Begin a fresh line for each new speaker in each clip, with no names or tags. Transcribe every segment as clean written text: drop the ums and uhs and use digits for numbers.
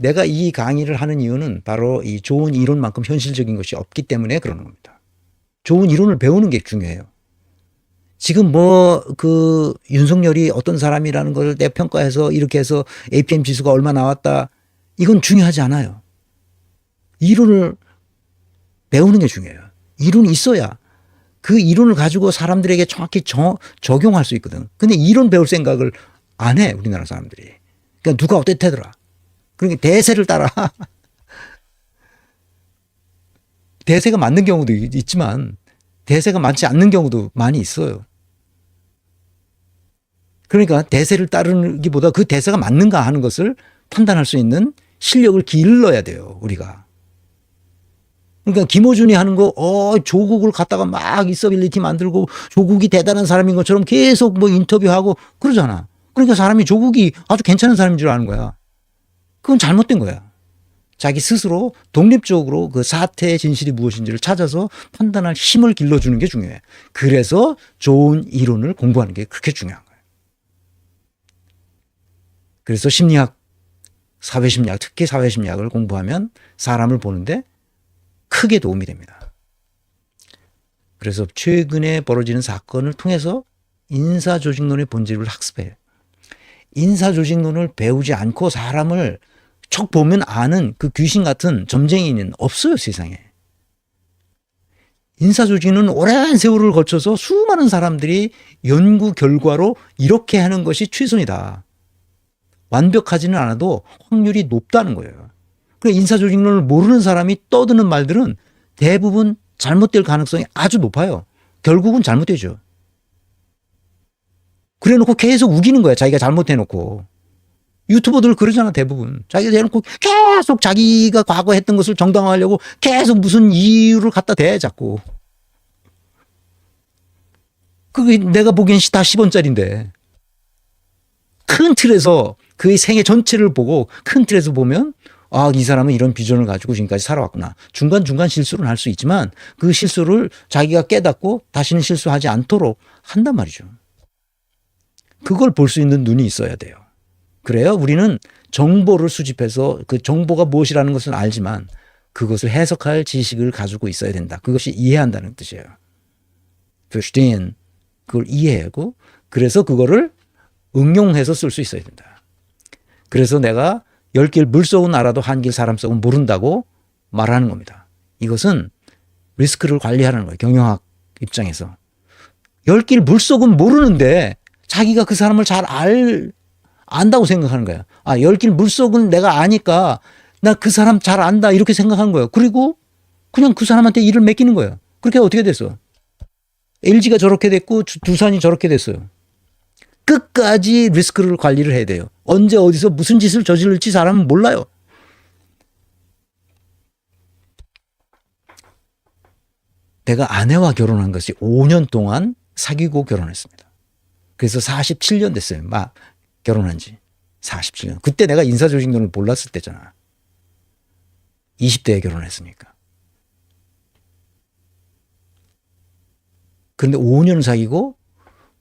내가 이 강의를 하는 이유는 바로 이 좋은 이론만큼 현실적인 것이 없기 때문에 그러는 겁니다. 좋은 이론을 배우는 게 중요해요. 지금 윤석열이 어떤 사람이라는 걸 내 평가해서 이렇게 해서 APM 지수가 얼마 나왔다. 이건 중요하지 않아요. 이론을 배우는 게 중요해요. 이론이 있어야 그 이론을 가지고 사람들에게 정확히 적용할 수 있거든. 근데 이론 배울 생각을 안 해, 우리나라 사람들이. 그러니까 누가 어땠대더라. 그러니까 대세를 따라. 대세가 맞는 경우도 있지만 대세가 맞지 않는 경우도 많이 있어요. 그러니까 대세를 따르기보다 그 대세가 맞는가 하는 것을 판단할 수 있는 실력을 길러야 돼요, 우리가. 그러니까 김어준이 하는 거, 조국을 갖다가 막 있어빌리티 만들고 조국이 대단한 사람인 것처럼 계속 뭐 인터뷰하고 그러잖아. 그러니까 사람이 조국이 아주 괜찮은 사람인 줄 아는 거야. 그건 잘못된 거야. 자기 스스로 독립적으로 그 사태의 진실이 무엇인지를 찾아서 판단할 힘을 길러주는 게 중요해. 그래서 좋은 이론을 공부하는 게 그렇게 중요한 거예요. 그래서 심리학, 사회심리학, 특히 사회심리학을 공부하면 사람을 보는데 크게 도움이 됩니다. 그래서 최근에 벌어지는 사건을 통해서 인사조직론의 본질을 학습해요. 인사조직론을 배우지 않고 사람을 척 보면 아는 그 귀신 같은 점쟁이는 없어요, 세상에. 인사조직은 오랜 세월을 거쳐서 수많은 사람들이 연구 결과로 이렇게 하는 것이 최선이다. 완벽하지는 않아도 확률이 높다는 거예요. 그러니까 인사조직론을 모르는 사람이 떠드는 말들은 대부분 잘못될 가능성이 아주 높아요. 결국은 잘못되죠. 그래 놓고 계속 우기는 거야, 자기가 잘못해놓고. 유튜버들 그러잖아, 대부분. 자기가 대놓고 계속 자기가 과거 했던 것을 정당화하려고 계속 무슨 이유를 갖다 대, 자꾸. 그게 내가 보기엔 다 10원짜리인데. 큰 틀에서 그의 생애 전체를 보고 큰 틀에서 보면 이 사람은 이런 비전을 가지고 지금까지 살아왔구나. 중간중간 실수를 할 수 있지만 그 실수를 자기가 깨닫고 다시는 실수하지 않도록 한단 말이죠. 그걸 볼 수 있는 눈이 있어야 돼요. 그래요? 우리는 정보를 수집해서 그 정보가 무엇이라는 것은 알지만 그것을 해석할 지식을 가지고 있어야 된다. 그것이 이해한다는 뜻이에요. verstehen. 그걸 이해하고 그래서 그거를 응용해서 쓸 수 있어야 된다. 그래서 내가 10길 물속은 알아도 한 길 사람 속은 모른다고 말하는 겁니다. 이것은 리스크를 관리하는 거예요. 경영학 입장에서. 10길 물속은 모르는데 자기가 그 사람을 잘 안다고 생각하는 거야. 10길 물속은 내가 아니까 나 그 사람 잘 안다 이렇게 생각하는 거예요. 그리고 그냥 그 사람한테 일을 맡기는 거예요. 그렇게 어떻게 됐어? LG가 저렇게 됐고 두산이 저렇게 됐어요. 끝까지 리스크를 관리를 해야 돼요. 언제 어디서 무슨 짓을 저질릴지 사람은 몰라요. 내가 아내와 결혼한 것이 5년 동안 사귀고 결혼했습니다. 그래서 47년 됐어요. 막 결혼한 지 47년. 그때 내가 인사조직론을 몰랐을 때잖아. 20대에 결혼했으니까. 그런데 5년 사귀고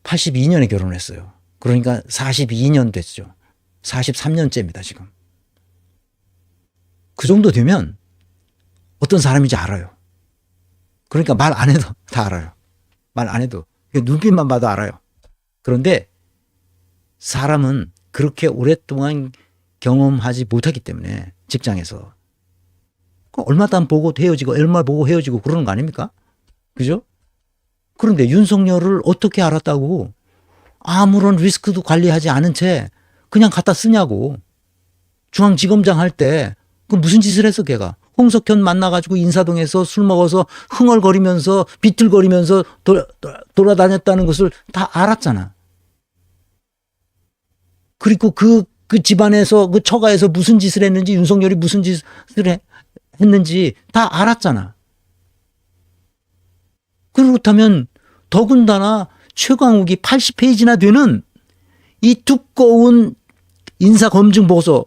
82년에 결혼했어요. 그러니까 42년 됐죠. 43년째입니다, 지금. 그 정도 되면 어떤 사람인지 알아요. 그러니까 말 안 해도 다 알아요. 말 안 해도. 눈빛만 봐도 알아요. 그런데 사람은 그렇게 오랫동안 경험하지 못하기 때문에 직장에서 얼마만 보고 헤어지고 얼마 보고 헤어지고 그러는 거 아닙니까? 그죠? 그런데 윤석열을 어떻게 알았다고 아무런 리스크도 관리하지 않은 채 그냥 갖다 쓰냐고. 중앙지검장 할 때 그 무슨 짓을 했어 걔가. 홍석현 만나가지고 인사동에서 술 먹어서 흥얼거리면서 비틀거리면서 돌아다녔다는 것을 다 알았잖아. 그리고 그 집안에서 그 처가에서 무슨 짓을 했는지 윤석열이 무슨 짓을 했는지 다 알았잖아. 그렇다면 더군다나 최광욱이 80페이지나 되는 이 두꺼운 인사검증 보고서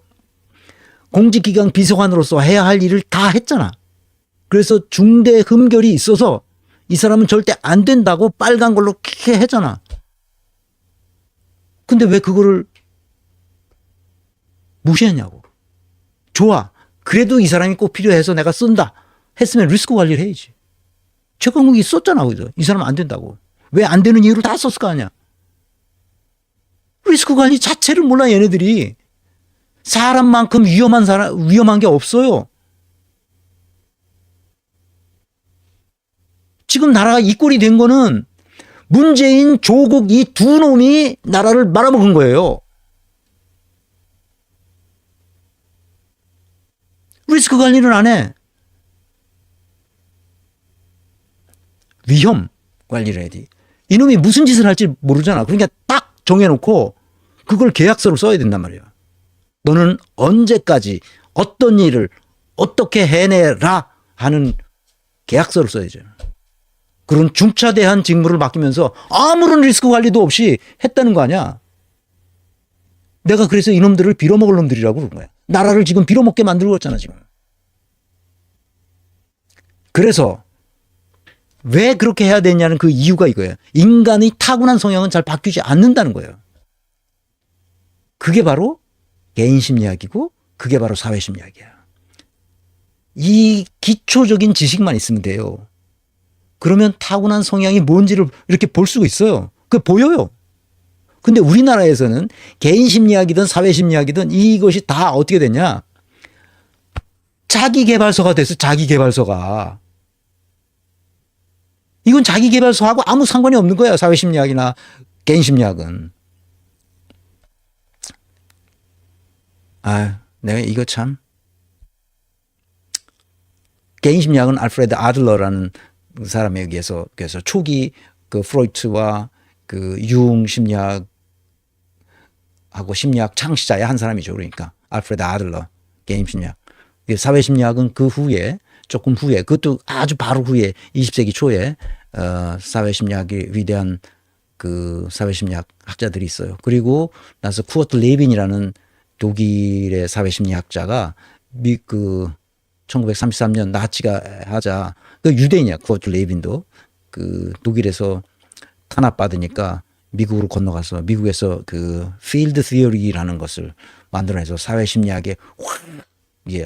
공직기강 비서관으로서 해야 할 일을 다 했잖아. 그래서 중대 흠결이 있어서 이 사람은 절대 안 된다고 빨간 걸로 이렇게 했잖아. 근데 왜 그거를 무시했냐고. 좋아. 그래도 이 사람이 꼭 필요해서 내가 쓴다. 했으면 리스크 관리를 해야지. 최강욱이 썼잖아. 거기서. 이 사람은 안 된다고. 왜 안 되는 이유를 다 썼을 거 아니야. 리스크 관리 자체를 몰라 얘네들이. 사람만큼 위험한 게 없어요. 지금 나라가 이 꼴이 된 거는 문재인, 조국 이 두 놈이 나라를 말아먹은 거예요. 리스크 관리를 안 해. 위험 관리를 해야 돼. 이놈이 무슨 짓을 할지 모르잖아. 그러니까 딱 정해놓고 그걸 계약서로 써야 된단 말이야. 너는 언제까지 어떤 일을 어떻게 해내라 하는 계약서를 써야죠. 그런 중차대한 직무를 맡기면서 아무런 리스크 관리도 없이 했다는 거 아니야. 내가 그래서 이놈들을 빌어먹을 놈들이라고 그런 거야. 나라를 지금 빌어먹게 만들고 있잖아 지금. 그래서 왜 그렇게 해야 되냐는 그 이유가 이거예요. 인간의 타고난 성향은 잘 바뀌지 않는다는 거예요. 그게 바로 개인 심리학이고 그게 바로 사회 심리학이야. 이 기초적인 지식만 있으면 돼요. 그러면 타고난 성향이 뭔지를 이렇게 볼 수가 있어요. 그게 보여요. 근데 우리나라에서는 개인 심리학이든 사회 심리학이든 이것이 다 어떻게 됐냐? 자기개발서가 됐어. 자기개발서가. 이건 자기개발서하고 아무 상관이 없는 거야. 사회 심리학이나 개인 심리학은. 내가 이거 참. 개인 심리학은 알프레드 아들러라는 사람에 의해서 그래서 초기 그 프로이트와 그 융 심리학하고 심리학 창시자의 한 사람이죠. 그러니까 알프레드 아들러 개인 심리학. 사회 심리학은 그 후에 조금 후에 그것도 아주 바로 후에 20세기 초에 사회 심리학의 위대한 그 사회 심리학 학자들이 있어요. 그리고 나서 쿠어트 레빈이라는 독일의 사회 심리학자가 그 1933년 나치가 하자 그 유대인이야. 쿠어트 레빈도 그 독일에서 탄압받으니까 미국으로 건너가서 미국에서 그 필드 시어리라는 것을 만들어내서 사회 심리학의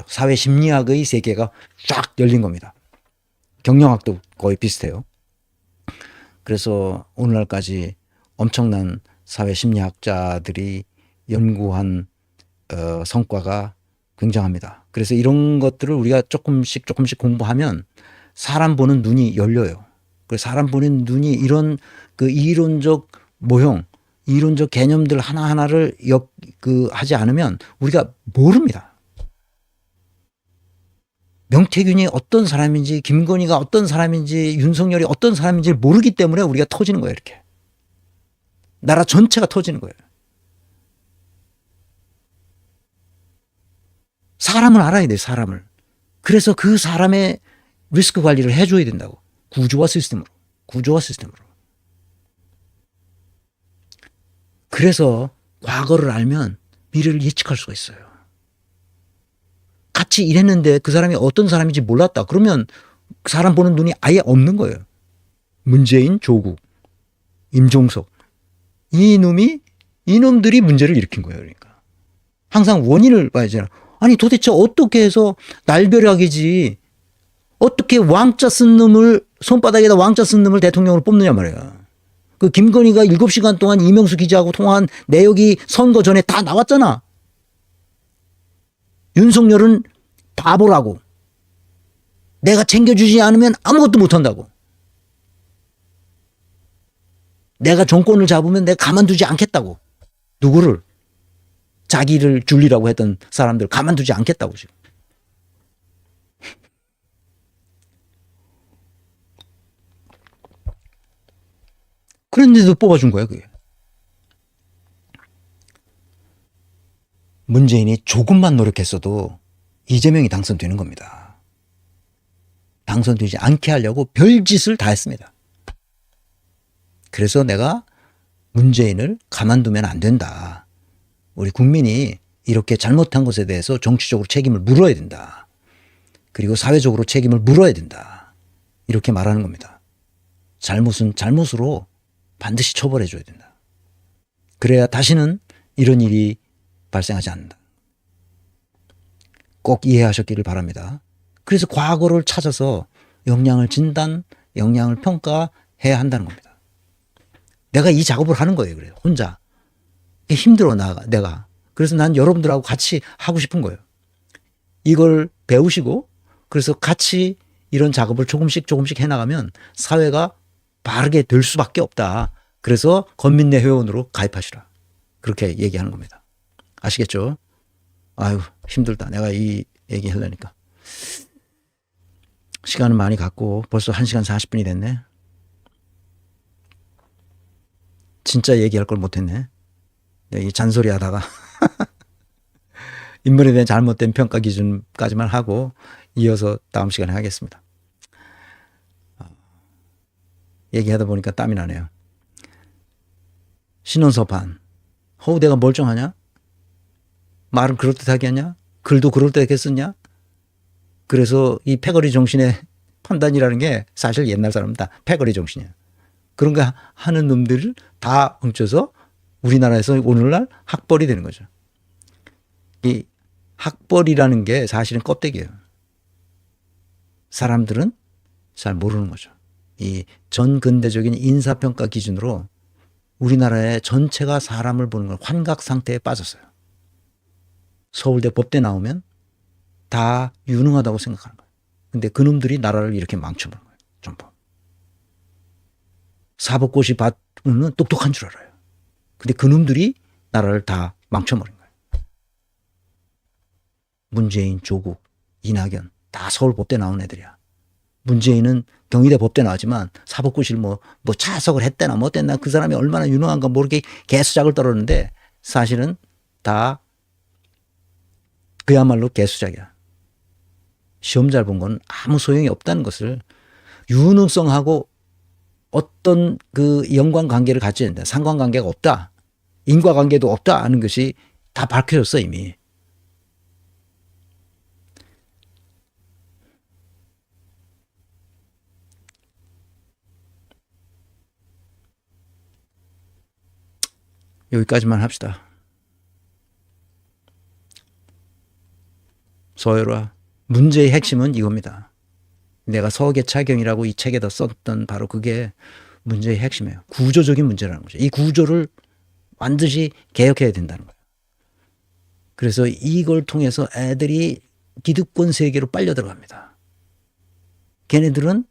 사회 심리학의 세계가 쫙 열린 겁니다. 경영학도 거의 비슷해요. 그래서 오늘날까지 엄청난 사회 심리학자들이 연구한 성과가 굉장합니다. 그래서 이런 것들을 우리가 조금씩 공부하면 사람 보는 눈이 열려요. 그래서 사람 보는 눈이 이런 그 이론적 모형, 이론적 개념들 하나하나를 하지 않으면 우리가 모릅니다. 명태균이 어떤 사람인지, 김건희가 어떤 사람인지, 윤석열이 어떤 사람인지 모르기 때문에 우리가 터지는 거예요, 이렇게. 나라 전체가 터지는 거예요. 사람을 알아야 돼요, 사람을. 그래서 그 사람의 리스크 관리를 해줘야 된다고. 구조와 시스템으로. 그래서 과거를 알면 미래를 예측할 수가 있어요. 같이 일했는데 그 사람이 어떤 사람인지 몰랐다. 그러면 사람 보는 눈이 아예 없는 거예요. 문재인, 조국, 임종석. 이놈들이 문제를 일으킨 거예요. 그러니까. 항상 원인을 봐야죠. 아니 도대체 어떻게 해서 날벼락이지 어떻게 왕자 쓴 놈을 손바닥에다 왕자 쓴 놈을 대통령으로 뽑느냐 말이야. 그 김건희가 7시간 동안 이명수 기자하고 통화한 내역이 선거 전에 다 나왔잖아. 윤석열은 바보라고. 내가 챙겨주지 않으면 아무것도 못한다고. 내가 정권을 잡으면 내가 가만두지 않겠다고. 누구를? 자기를 줄리라고 했던 사람들 가만두지 않겠다고 지금. 그런데도 뽑아준 거야 그게. 문재인이 조금만 노력했어도 이재명이 당선되는 겁니다. 당선되지 않게 하려고 별짓을 다 했습니다. 그래서 내가 문재인을 가만두면 안 된다. 우리 국민이 이렇게 잘못한 것에 대해서 정치적으로 책임을 물어야 된다. 그리고 사회적으로 책임을 물어야 된다. 이렇게 말하는 겁니다. 잘못은 잘못으로 반드시 처벌해 줘야 된다. 그래야 다시는 이런 일이 발생하지 않는다. 꼭 이해하셨기를 바랍니다. 그래서 과거를 찾아서 역량을 진단, 역량을 평가해야 한다는 겁니다. 내가 이 작업을 하는 거예요. 그래요. 혼자. 힘들어, 내가. 그래서 난 여러분들하고 같이 하고 싶은 거예요. 이걸 배우시고, 그래서 같이 이런 작업을 조금씩 해나가면 사회가 바르게 될 수밖에 없다. 그래서 건민내 회원으로 가입하시라. 그렇게 얘기하는 겁니다. 아시겠죠? 아유, 힘들다. 내가 이 얘기 하려니까. 시간은 많이 갔고 벌써 1시간 40분이 됐네. 진짜 얘기할 걸 못했네. 이 잔소리 하다가 인물에 대한 잘못된 평가 기준까지만 하고 이어서 다음 시간에 하겠습니다. 얘기하다 보니까 땀이 나네요. 신원서판. 허우대가 멀쩡하냐? 말은 그럴듯하게 하냐? 글도 그럴듯하게 썼냐? 그래서 이 패거리 정신의 판단이라는 게 사실 옛날 사람은 다 패거리 정신이야. 그런 거 하는 놈들을 다 훔쳐서 우리나라에서 오늘날 학벌이 되는 거죠. 이 학벌이라는 게 사실은 껍데기예요. 사람들은 잘 모르는 거죠. 이 전근대적인 인사평가 기준으로 우리나라의 전체가 사람을 보는 걸 환각 상태에 빠졌어요. 서울대 법대 나오면 다 유능하다고 생각하는 거예요. 근데 그놈들이 나라를 이렇게 망쳐버린 거예요. 전부. 사법고시 받으면 똑똑한 줄 알아요. 근데 그놈들이 나라를 다 망쳐버린 거예요. 문재인, 조국, 이낙연 다 서울법대 나온 애들이야. 문재인은 경희대 법대 나왔지만 사법고시를 뭐 차석을 했대나 뭐 어땠나 그 사람이 얼마나 유능한가 모르게 개수작을 떨었는데 사실은 다 그야말로 개수작이야. 시험 잘 본 건 아무 소용이 없다는 것을 유능성하고 어떤 그 연관관계를 갖지 않는다. 상관관계가 없다. 인과관계도 없다 하는 것이 다 밝혀졌어 이미. 여기까지만 합시다. 서열화. 문제의 핵심은 이겁니다. 내가 서계차경이라고 이 책에다 썼던 바로 그게 문제의 핵심이에요. 구조적인 문제라는 거죠. 이 구조를 반드시 개혁해야 된다는 거예요. 그래서 이걸 통해서 애들이 기득권 세계로 빨려 들어갑니다. 걔네들은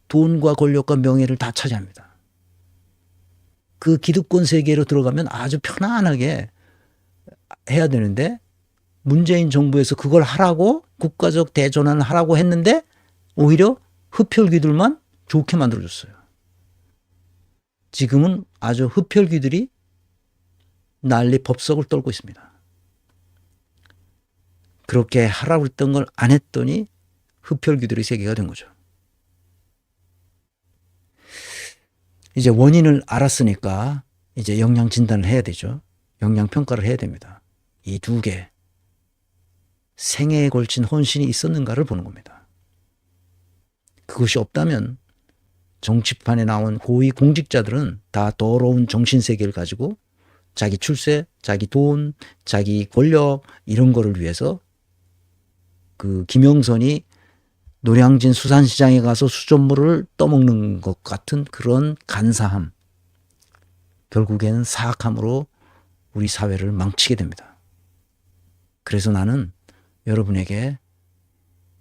돈과 권력과 명예를 다 차지합니다. 그 기득권 세계로 들어가면 아주 편안하게 해야 되는데 문재인 정부에서 그걸 하라고 국가적 대전환을 하라고 했는데 오히려 흡혈귀들만 좋게 만들어줬어요. 지금은 아주 흡혈귀들이 난리 법석을 떨고 있습니다. 그렇게 하라고 했던 걸 안 했더니 흡혈귀들의 세계가 된 거죠. 이제 원인을 알았으니까 이제 영양 진단을 해야 되죠. 영양 평가를 해야 됩니다. 이 두 개. 생애에 걸친 헌신이 있었는가를 보는 겁니다. 그것이 없다면 정치판에 나온 고위 공직자들은 다 더러운 정신세계를 가지고 자기 출세, 자기 돈, 자기 권력 이런 거를 위해서 그 김영선이 노량진 수산시장에 가서 수돗물을 떠먹는 것 같은 그런 간사함. 결국에는 사악함으로 우리 사회를 망치게 됩니다. 그래서 나는 여러분에게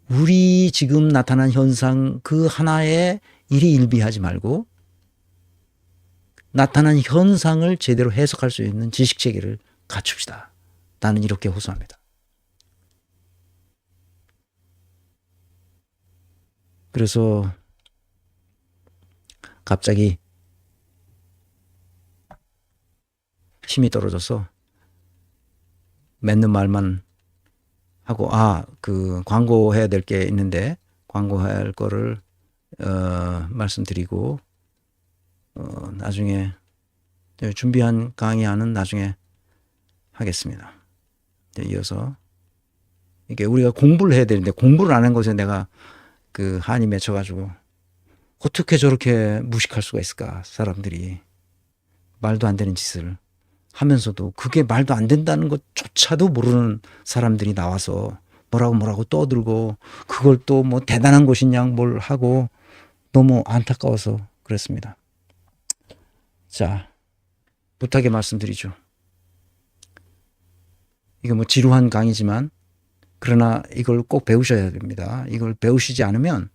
우리 지금 나타난 현상 그 하나에 일희일비하지 말고 나타난 현상을 제대로 해석할 수 있는 지식체계를 갖춥시다. 나는 이렇게 호소합니다. 그래서 갑자기 힘이 떨어져서 맺는 말만 하고 그 광고해야 될 게 있는데 광고할 거를 말씀드리고 나중에 준비한 강의안은 나중에 하겠습니다. 이어서 이게 우리가 공부를 해야 되는데 공부를 안 한 것에 내가 그 한이 맺혀가지고 어떻게 저렇게 무식할 수가 있을까. 사람들이 말도 안 되는 짓을 하면서도 그게 말도 안 된다는 것조차도 모르는 사람들이 나와서 뭐라고 떠들고 그걸 또 뭐 대단한 것이냐 뭘 하고 너무 안타까워서 그랬습니다. 자, 부탁의 말씀드리죠. 이거 뭐 지루한 강의지만 그러나 이걸 꼭 배우셔야 됩니다. 이걸 배우시지 않으면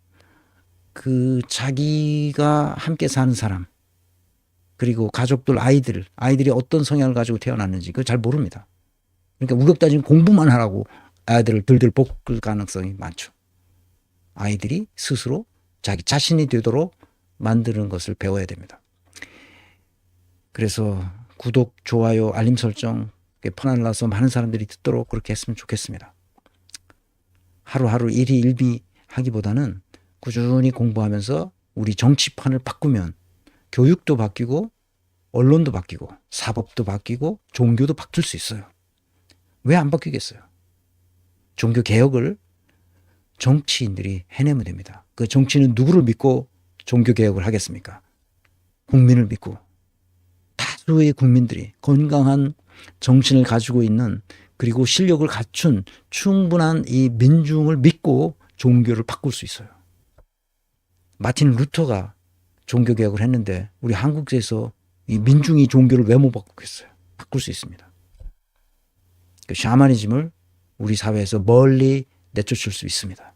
그 자기가 함께 사는 사람 그리고 가족들 아이들이 어떤 성향을 가지고 태어났는지 그걸 잘 모릅니다. 그러니까 우격다짐 공부만 하라고 아이들을 들들 볶을 가능성이 많죠. 아이들이 스스로 자기 자신이 되도록 만드는 것을 배워야 됩니다. 그래서 구독, 좋아요, 알림 설정 퍼날라서 많은 사람들이 듣도록 그렇게 했으면 좋겠습니다. 하루하루 일희일비 하기보다는 꾸준히 공부하면서 우리 정치판을 바꾸면 교육도 바뀌고 언론도 바뀌고 사법도 바뀌고 종교도 바뀔 수 있어요. 왜 안 바뀌겠어요? 종교 개혁을 정치인들이 해내면 됩니다. 그 정치는 누구를 믿고 종교 개혁을 하겠습니까? 국민을 믿고 다수의 국민들이 건강한 정신을 가지고 있는 그리고 실력을 갖춘 충분한 이 민중을 믿고 종교를 바꿀 수 있어요. 마틴 루터가 종교 개혁을 했는데 우리 한국에서 이 민중이 종교를 왜 못 바꾸겠어요? 바꿀 수 있습니다. 그 샤머니즘을 우리 사회에서 멀리 내쫓을 수 있습니다.